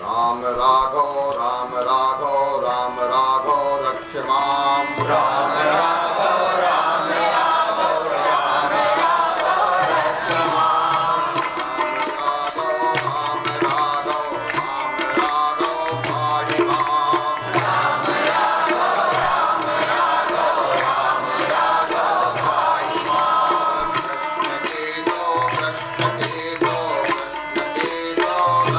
राम राघव राम राघव राम राघव रक्ष माम राम राघव राम राघव राम राघव रक्ष माम राम राघव राम राघव पाहि माम राम राघव राम राघव राम राघव पाहि माम कृष्ण केशव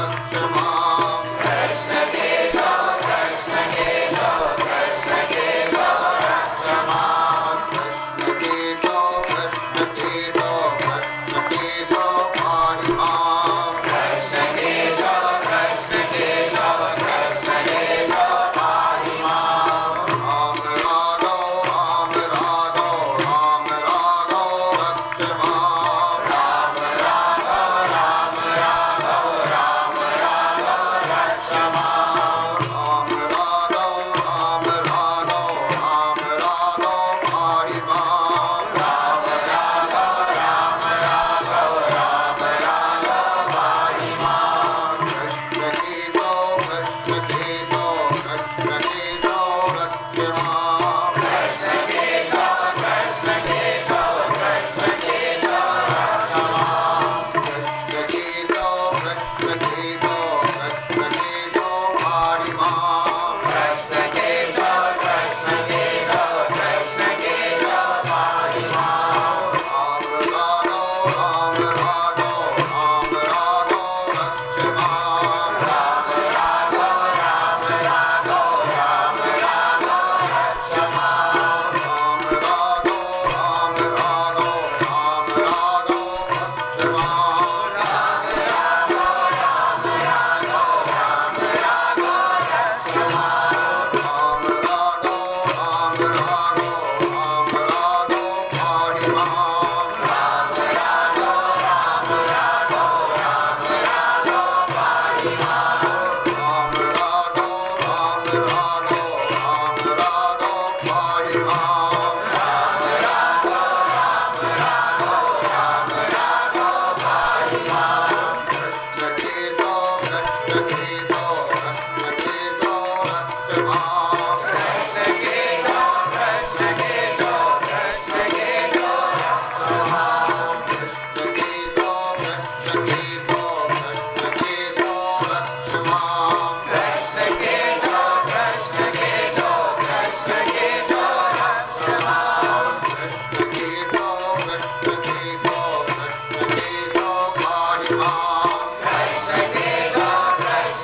रक्ष माम कृष्ण केशव कृष्ण केशव कृष्ण केशव रक्ष माम कृष्ण केशव कृष्ण केशव कृष्ण केशव पाहि माम कृष्ण केशव कृष्ण केशव कृष्ण केशव पाहि माम राम राघव राम राघव राम राघव रक्ष माम राम राघव राम राघव राम राघव रक्ष माम राम राघव राम राघव राम राघव पाहि माम राम राघव राम राघव राम राघव पाहि माम कृष्ण केशव कृष्ण केशव कृष्ण केशव रक्ष माम कृष्ण केशव कृष्ण केशव कृष्ण केशव रक्ष माम कृष्ण केशव कृष्ण केशव कृष्ण केशव पाहि माम कृष्ण केशव कृष्ण केशव कृष्ण केशव पाहि माम राम राघव राम राघव राम राघव रक्ष माम राम राघव राम राघव राम राघव रक्ष माम राम राघव राम राघव राम राघव रक्ष माम राम राघव राम राघव राम राघव रक्ष माम राम राघव राम राघव राम राघव पाहि माम राम राघव राम राघव राम राघव पाहि माम राम राघव राम राघव राम राघव पाहि माम राम राघव राम राघव राम राघव पाहि माम कृष्ण केशव कृष्ण केशव कृष्ण केशव रक्ष माम कृष्ण केशव कृष्ण केशव कृष्ण केशव रक्ष माम कृष्ण केशव कृष्ण केशव कृष्ण केशव रक्ष माम कृष्ण केशव कृष्ण केशव कृष्ण केशव रक्ष माम कृष्ण केशव कृष्ण केशव कृष्ण केशव पाहि माम कृष्ण केशव कृष्ण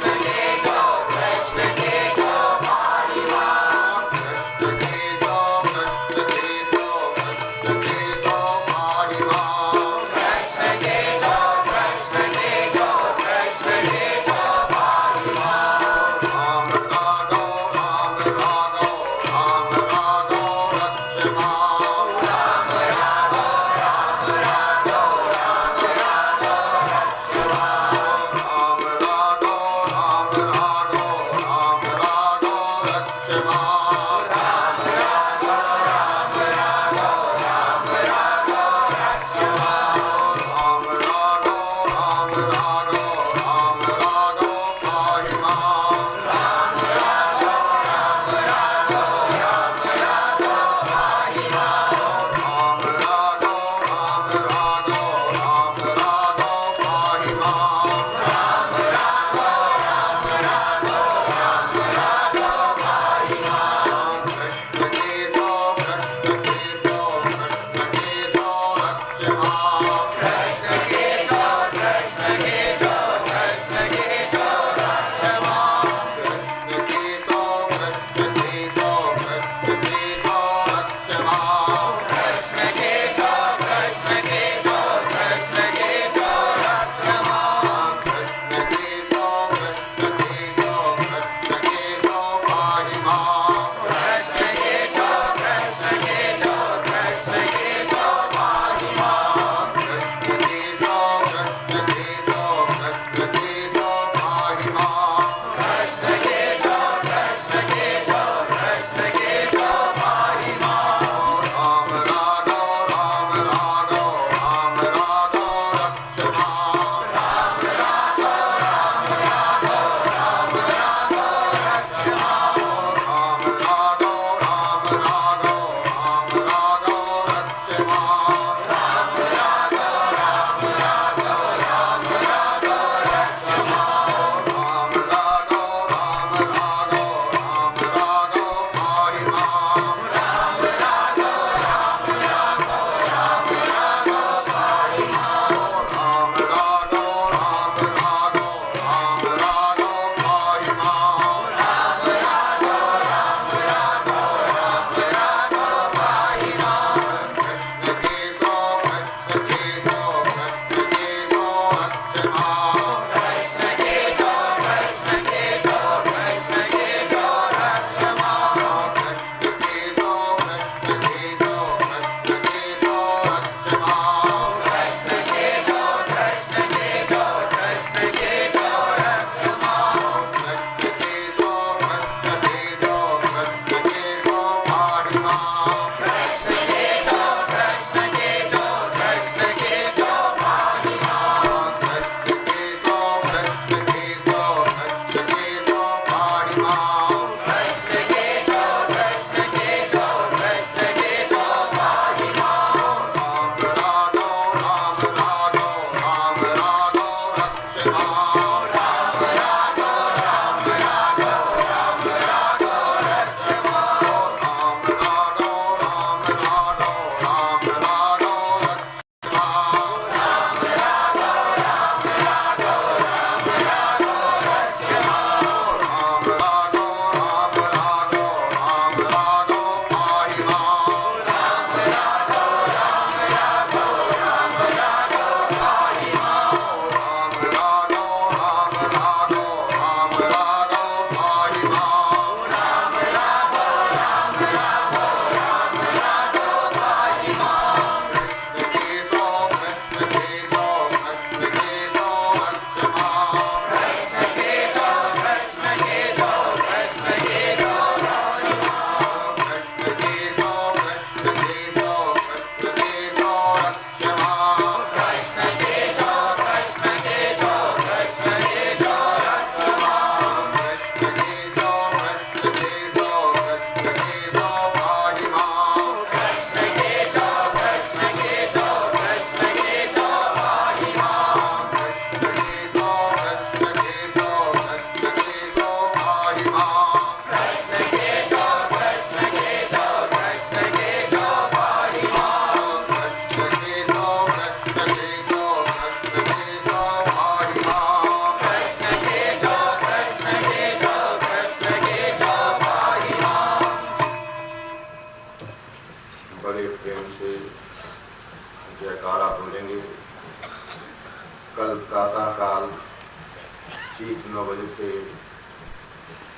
ठीक 9 बजे से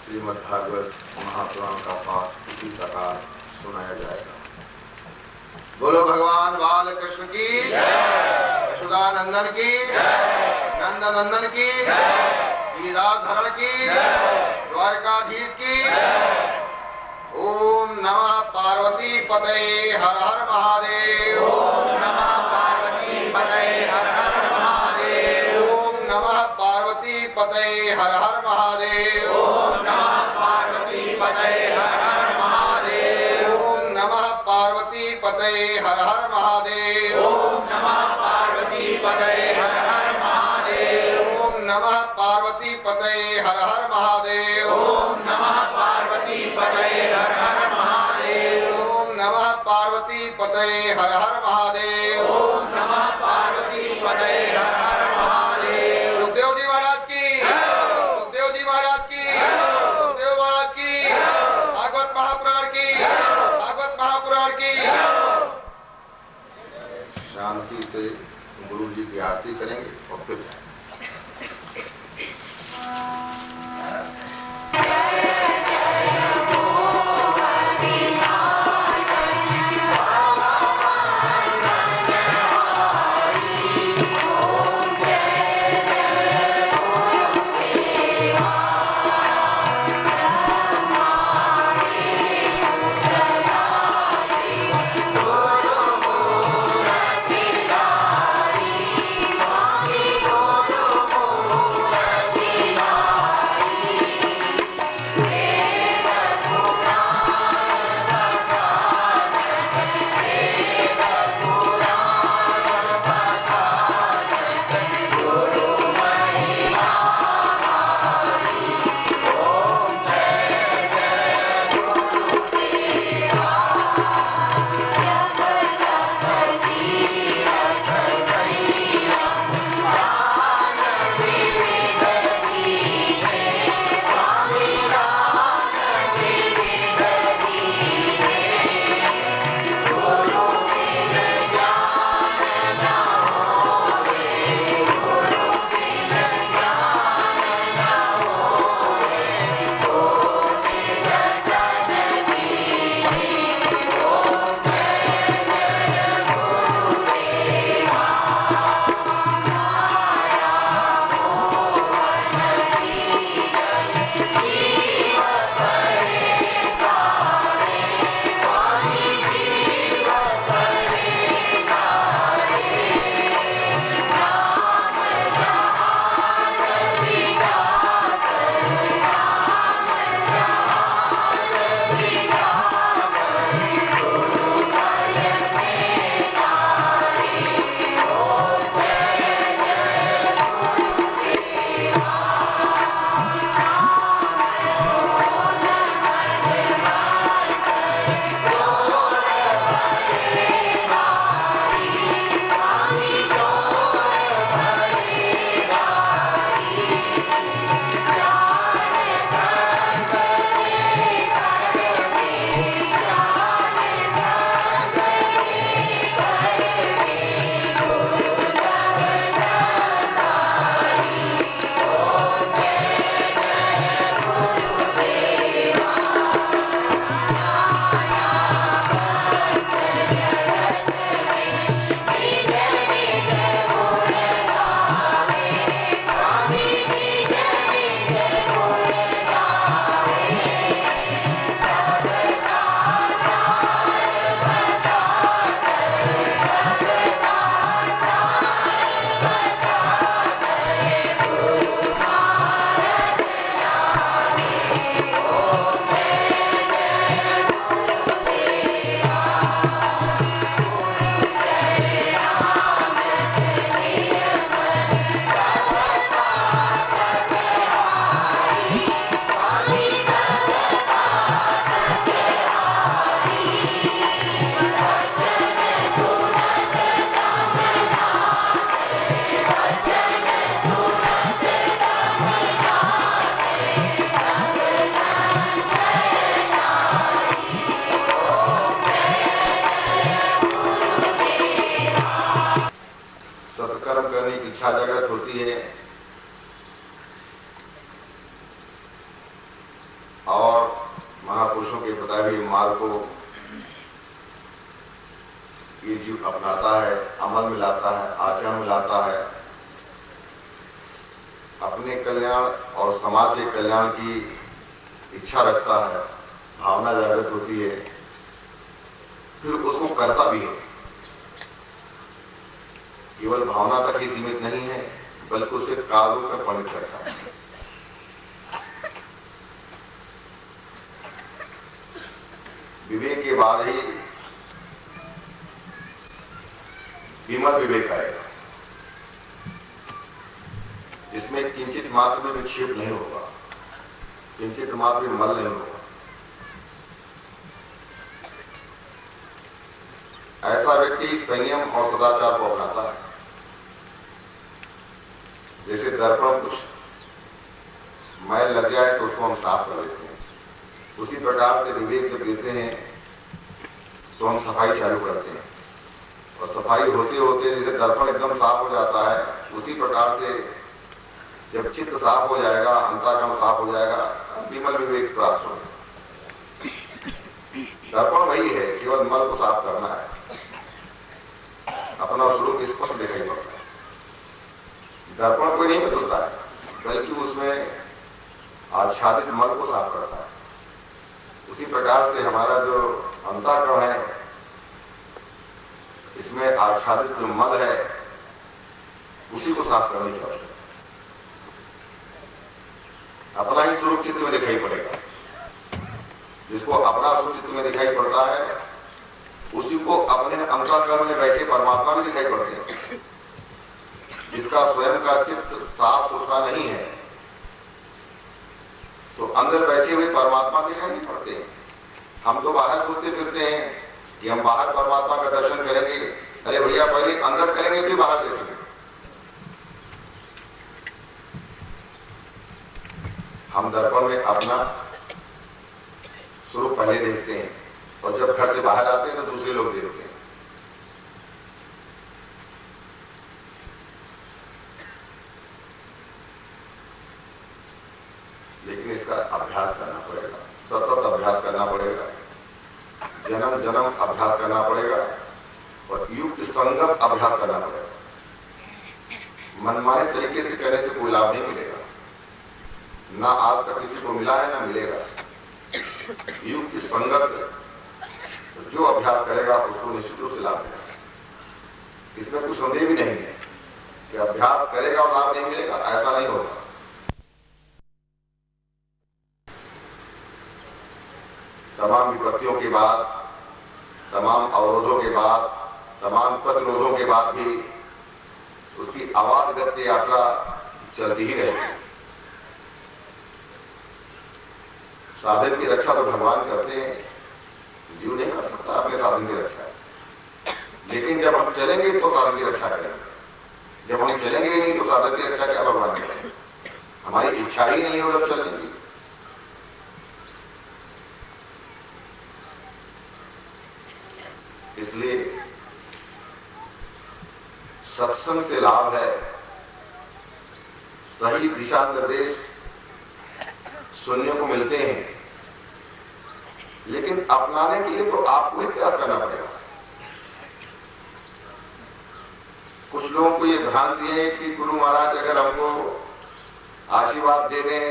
श्रीमद् भागवत महापुराण का पाठ इसी प्रकार सुनाया जाएगा। बोलो भगवान बाल कृष्ण की यशोदानंदन की, नंदनंदन की, गिरिराधरण की, द्वारकाधीश की। ओम नमः पार्वती पतये हर हर महादेव। ओम नमः पार्वती पतये हर हर महादेव। ओम नमः पार्वती पतये हर हर महादेव। ओम नमः पार्वती पतये हर हर महादेव। ओम नमः पार्वती पतये हर हर महादेव। ओम नमः पार्वती पतये हर हर महादेव। ओम नमः पार्वती पतये हर हर महादेव। ओम नमः पार्वती पतये हर हर महादेव। ओम नमः पार्वती पतये हर हर महादेव। ओम नमः पार्वती पतये हर हर महादेव। सुखदेव जी महाराज की, सुखदेव जी महाराज की, सुखदेव महाराज की, भागवत महापुराण की, भागवत महापुराण की। शांति से गुरु जी की आरती करेंगे और फिर बताए हुए मार्ग को ये जीव अपनाता है, अमल में लाता है, आचरण में लाता है, अपने कल्याण और समाज के कल्याण की इच्छा रखता है, भावना जागृत होती है, फिर उसको करता भी है। केवल भावना तक ही सीमित नहीं है, बल्कि उसे कार्यों में परिणत करता है। विवेक के बाद ही विमल विवेक आएगा, जिसमें किंचित मात्र में विक्षेप नहीं होगा, किंचित मात्र में मल नहीं होगा। ऐसा व्यक्ति संयम और सदाचार को अपनाता है। जैसे दर्पण कुछ मैल लग जाए तो उसको हम साफ कर देते हैं, उसी प्रकार से विवेक जब देते हैं तो हम सफाई चालू करते हैं, और सफाई होते होते जैसे दर्पण एकदम साफ हो जाता है, उसी प्रकार से जब चित्त साफ हो जाएगा, अंतःकरण साफ हो जाएगा, विमल विवेक प्राप्त होगा। दर्पण वही है, केवल मल को साफ करना है, अपना स्वरूप स्पष्ट दिखाई पड़ता है। दर्पण कोई नहीं बदलता है, बल्कि उसमें आच्छादित मल को साफ करता है। उसी प्रकार से हमारा जो अंतःकरण है, इसमें आच्छादित जो मल है, उसी को साफ करने की आवश्यकता है। अपना ही स्वरूप चित्त में दिखाई पड़ेगा। जिसको अपना स्वरूप चित्त में दिखाई पड़ता है, उसी को अपने अंतःकरण में बैठे परमात्मा भी दिखाई पड़ते हैं। जिसका स्वयं का चित्त साफ सुथरा नहीं है, तो अंदर बैठे हुए परमात्मा दिखाई नहीं पड़ते हैं। हम तो बाहर घूमते फिरते हैं कि हम बाहर परमात्मा का दर्शन करेंगे। अरे भैया, पहले अंदर करेंगे फिर बाहर देखेंगे। हम दर्पण में अपना स्वरूप पहले देखते हैं, और जब घर से बाहर आते हैं तो दूसरे लोग देखते हैं। लेकिन इसका अभ्यास करना पड़ेगा, सतत अभ्यास करना पड़ेगा, जन्म जन्म अभ्यास करना पड़ेगा, और युक्त संगत अभ्यास करना पड़ेगा। मनमाने तरीके से करने से कोई लाभ नहीं मिलेगा, ना आज तक किसी को मिला है ना मिलेगा। युक्त संगत जो अभ्यास करेगा उसको निश्चित रूप से लाभ मिलेगा। इसमें कुछ संदेह भी नहीं है कि अभ्यास करेगा और लाभ नहीं मिलेगा, ऐसा नहीं होगा। तमाम विपत्तियों के बाद, तमाम अवरोधों के बाद, तमाम प्रतिरोधों के बाद भी उसकी अबाध गति से यात्रा चलती ही रहेगी। साधन की रक्षा तो भगवान करते हैं, जीव नहीं कर सकता अपने साधन की रक्षा। लेकिन जब हम चलेंगे तो साधन की रक्षा करेंगे, जब हम चलेंगे ही नहीं तो साधन की रक्षा क्या भगवान करेंगे? हमारी इच्छा ही नहीं हो जब चलने की। इसलिए सत्संग से लाभ है, सही दिशा निर्देश सुनने को मिलते हैं, लेकिन अपनाने के लिए तो आपको ही प्रयास करना पड़ेगा। कुछ लोगों को ये भ्रांति है कि गुरु महाराज अगर हमको आशीर्वाद दे दें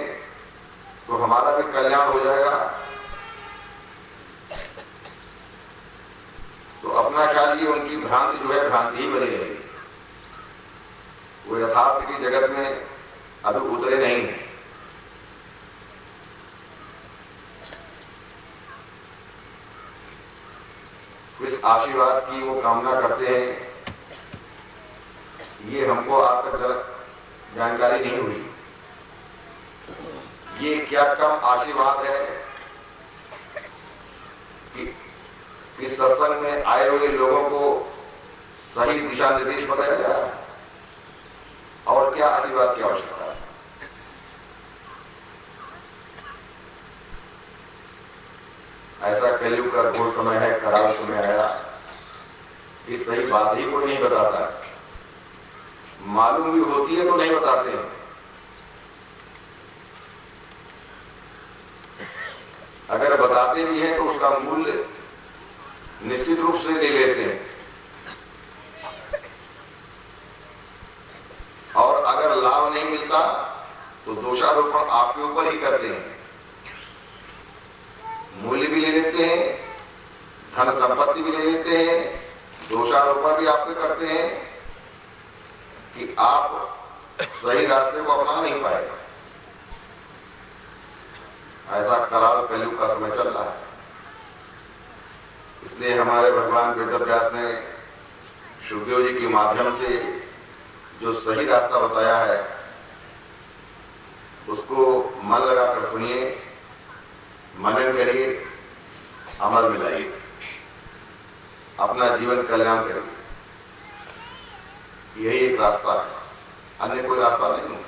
तो हमारा भी कल्याण हो जाएगा। तो अपना ख्याल, ये उनकी भ्रांति जो है भ्रांति ही बनी रहेगी। वो यथार्थ की जगत में अभी उतरे नहीं है। इस आशीर्वाद की वो कामना करते हैं, ये हमको आज तक जानकारी नहीं हुई। ये क्या कम आशीर्वाद है कि सत्संग में आए हुए लोगों को सही दिशा निर्देश बताया जा रहा है, और क्या आशीर्वाद की आवश्यकता है। ऐसा कलयुग का घोर समय है, कराल समय आया, इस सही बात ही कोई नहीं बताता है। मालूम भी होती है तो नहीं बताते हैं। अगर बताते भी हैं तो उसका मूल्य निश्चित रूप से ले लेते हैं, और अगर लाभ नहीं मिलता तो दोषारोपण आपके ऊपर ही करते हैं। मूल्य भी ले लेते हैं, धन संपत्ति भी ले लेते हैं, दोषारोपण भी आप पे करते हैं कि आप सही रास्ते को अपना नहीं पाए। ऐसा कराल कलयुग का समय चल रहा है। इसलिए हमारे भगवान वेदव्यास ने सुखदेव जी के माध्यम से जो सही रास्ता बताया है उसको मन लगाकर सुनिए, मनन करिए, अमल में लाइए, अपना जीवन कल्याण करिए। यही एक रास्ता है, अन्य कोई रास्ता नहीं है।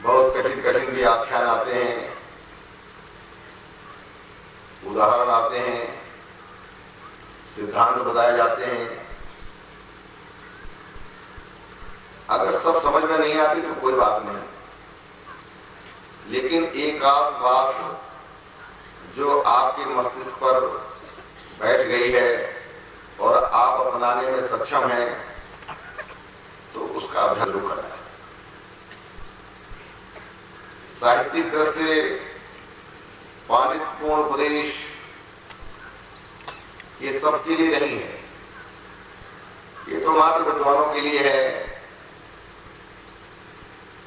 बहुत कठिन कठिन भी आख्यान आते हैं, उदाहरण आते हैं, सिद्धांत बताए जाते हैं। अगर सब समझ में नहीं आती तो कोई बात नहीं, लेकिन एक आध बात जो आपके मस्तिष्क पर बैठ गई है और आप अपनाने में सक्षम हैं तो उसका अभ्यास जरूर करना है। साहित्यिक दृष्टि से पांडित्यपूर्ण उपदेश ये सबके लिए नहीं है, ये तो मात्र विद्वानों के लिए है।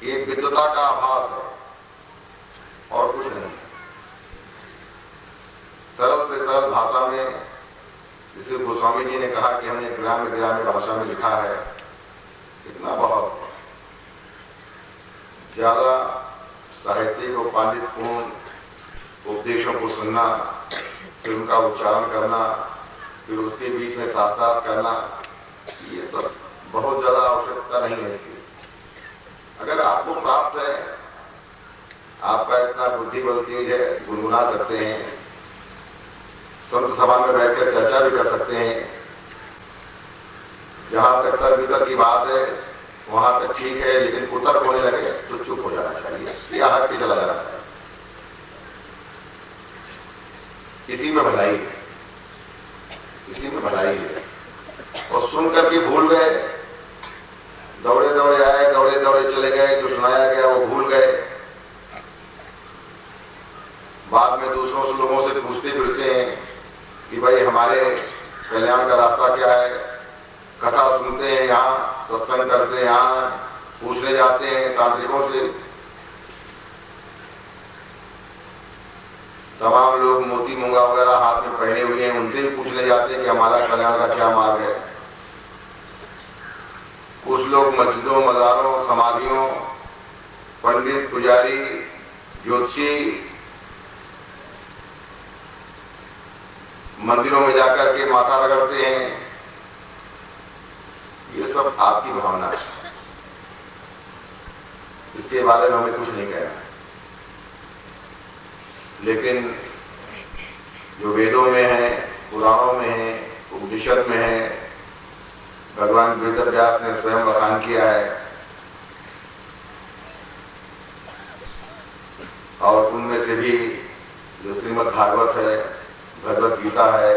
ये विद्वता का आभास है और कुछ नहीं। सरल से सरल भाषा में, जिसे गोस्वामी जी ने कहा कि हमने ग्राम्य ग्राम्य भाषा में लिखा है, इतना बहुत ज्यादा साहित्यिक और पांडित्यपूर्ण उपदेशों को सुनना, फिर उनका उच्चारण करना, फिर उसके बीच में साथ साथ करना, ये सब बहुत ज्यादा आवश्यकता नहीं है इसकी। अगर आपको प्राप्त है, आपका इतना बुद्धि बल तेज है, गुनगुना सकते हैं, संत सभा में बैठकर चर्चा भी कर सकते हैं। जहां तक तर्क वितर्क की बात है वहां तक ठीक है, लेकिन कुतर्क होने लगे तो चुप हो जाना चाहिए या हट के चला जाना चाहिए। इसी में भलाई है, इसी में भलाई है। और सुन करके भूल गए, दौड़े दौड़े आए, दौड़े दौड़े चले गए, जो सुनाया गया वो भूल गए। बाद में दूसरों से लोगों से पूछते फिरते हैं कि भाई हमारे कल्याण का रास्ता क्या है। कथा सुनते हैं यहाँ, सत्संग करते हैं यहाँ, पूछने जाते हैं तांत्रिकों से। तमाम लोग मोती मूंगा वगैरह हाथ में पहने हुए हैं, उनसे भी पूछने जाते हैं कि हमारा कल्याण का क्या मार्ग है। कुछ लोग मस्जिदों, मज़ारों, समाधियों, पंडित, पुजारी, ज्योतिषी, मंदिरों में जाकर के माथा रगड़ते हैं। ये सब आपकी भावना है, इसके बारे में हमें कुछ नहीं कहना है। लेकिन जो वेदों में है, पुराणों में है, उपनिषद में है, भगवान वेदव्यास ने स्वयं बखान किया है, और उनमें से भी जो श्रीमद् भागवत है, भगवत गीता है,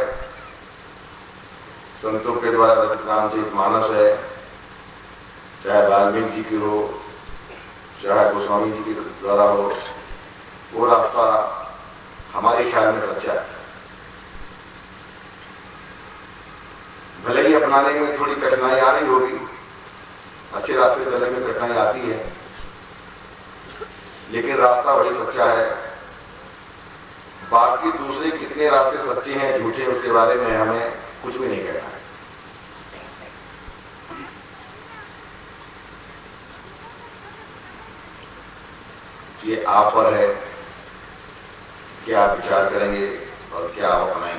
संतों के द्वारा रचित रामचरितमानस है, चाहे वाल्मीकि जी की हो, चाहे गोस्वामी जी के द्वारा हो, वो रास्ता हमारे ख्याल में सच्चा है। भले ही अपनाने में थोड़ी कठिनाई आ रही होगी, अच्छे रास्ते चलने में कठिनाई आती है, लेकिन रास्ता वही सच्चा है। बाकी दूसरे कितने रास्ते सच्चे हैं झूठे, उसके बारे में हमें कुछ भी नहीं कहना है। ये आप पर है, क्या आप विचार करेंगे और क्या आप अपनाएंगे।